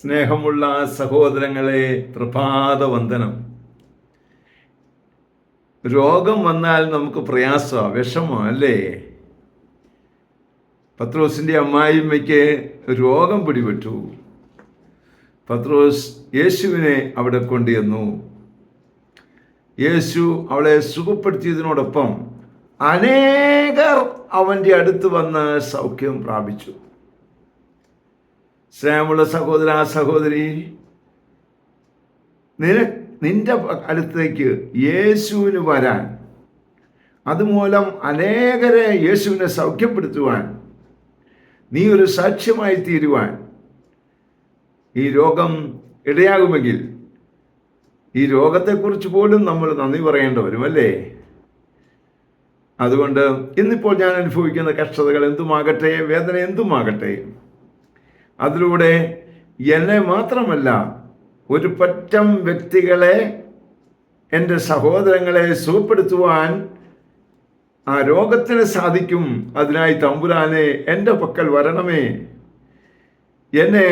സ്നേഹമുള്ള സഹോദരങ്ങളെ, പ്രഭാതവന്ദനം. രോഗം വന്നാൽ നമുക്ക് പ്രയാസമാണ്, വിഷമമാണ് അല്ലേ? പത്രോസിൻ്റെ അമ്മായിമ്മയ്ക്ക് രോഗം പിടിപെട്ടു. പത്രോസ് യേശുവിനെ അവിടെ കൊണ്ടുവന്നു. യേശു അവളെ സുഖപ്പെടുത്തിയതിനോടൊപ്പം അനേകർ അവൻ്റെ അടുത്ത് വന്ന് സൗഖ്യം പ്രാപിച്ചു. സ്നേഹമുള്ള സഹോദര സഹോദരി, നിന്റെ അടുത്തേക്ക് യേശുവിന് വരാൻ, അതുമൂലം അനേകരെ യേശുവിനെ സൗഖ്യപ്പെടുത്തുവാൻ, നീ ഒരു സാക്ഷ്യമായി തീരുവാൻ ഈ രോഗം ഇടയാകുമെങ്കിൽ ഈ രോഗത്തെക്കുറിച്ച് പോലും നമ്മൾ നന്ദി പറയേണ്ടി വരും അല്ലേ? അതുകൊണ്ട് ഇന്നിപ്പോൾ ഞാൻ അനുഭവിക്കുന്ന കഷ്ടതകൾ എന്തുമാകട്ടെ, വേദന എന്തുമാകട്ടെ, അതിലൂടെ എന്നെ മാത്രമല്ല ഒരു പറ്റം വ്യക്തികളെ, എൻ്റെ സഹോദരങ്ങളെ സുഖപ്പെടുത്തുവാൻ ആ രോഗത്തിന് സാധിക്കും. അതിനായി തമ്പുരാനെ എൻ്റെ പക്കൽ വരണമേ, എന്നെ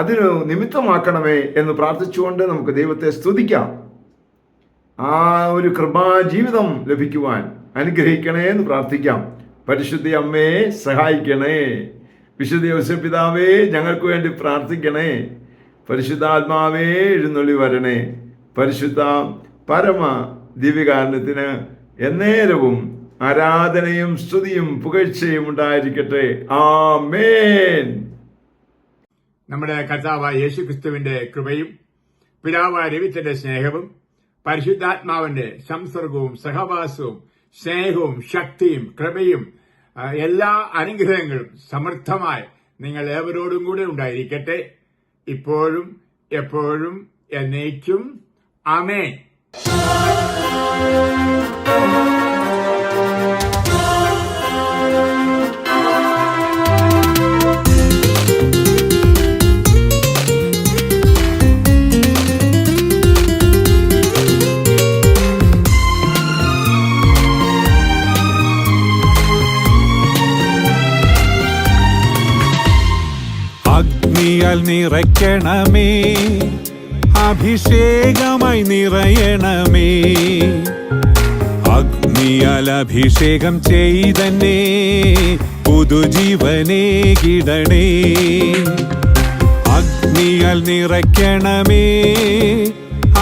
അതിന് നിമിത്തമാക്കണമേ എന്ന് പ്രാർത്ഥിച്ചുകൊണ്ട് നമുക്ക് ദൈവത്തെ സ്തുതിക്കാം. ആ ഒരു കൃപാജീവിതം ലഭിക്കുവാൻ അനുഗ്രഹിക്കണേ എന്ന് പ്രാർത്ഥിക്കാം. പരിശുദ്ധ അമ്മയെ സഹായിക്കണേ. വിശുദ്ധ ഔസേപ്പ് പിതാവേ, ഞങ്ങൾക്ക് വേണ്ടി പ്രാർത്ഥിക്കണേ. പരിശുദ്ധാത്മാവേ, എഴുന്നള്ളി വരണേ. പരിശുദ്ധ പരമ ദിവ്യകാരണത്തിന് എന്നേരവും ആരാധനയും സ്തുതിയും പുകഴ്ചയും ഉണ്ടായിരിക്കട്ടെ. ആമേൻ. നമ്മുടെ കർത്താവായ യേശുക്രിസ്തുവിന്റെ കൃപയും പിതാവായ ദൈവത്തിന്റെ സ്നേഹവും പരിശുദ്ധാത്മാവിന്റെ സംസർഗവും സഹവാസവും സ്നേഹവും ശക്തിയും കൃപയും എല്ലാ അനുഗ്രഹങ്ങളും സമൃദ്ധമായി നിങ്ങൾ ഏവരോടും കൂടെ ഉണ്ടായിരിക്കട്ടെ, ഇപ്പോഴും എപ്പോഴും എന്നേക്കും. ആമേൻ. അഗ്നിയാൽ നിറയ്ക്കണമേ, അഭിഷേകമായി നിറയണമേ. അഗ്നിയാൽ അഭിഷേകം ചെയ്തന്നെ പുതുജീവനേ കിടണേ. അഗ്നിയാൽ നിറയ്ക്കണമേ,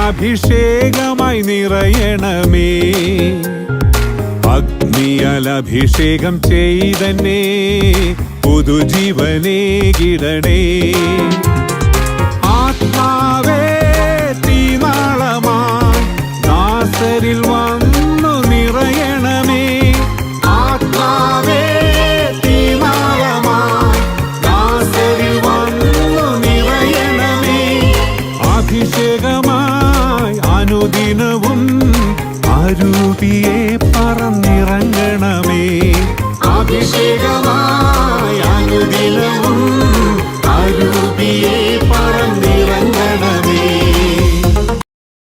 അഭിഷേകമായി നിറയണമേ. അഗ്നിയാൽ അഭിഷേകം ചെയ്തന്നെ പുതുജീവനേ കിടണേ. ആത്മാവേ തീനാളമായി ദാസരിൽ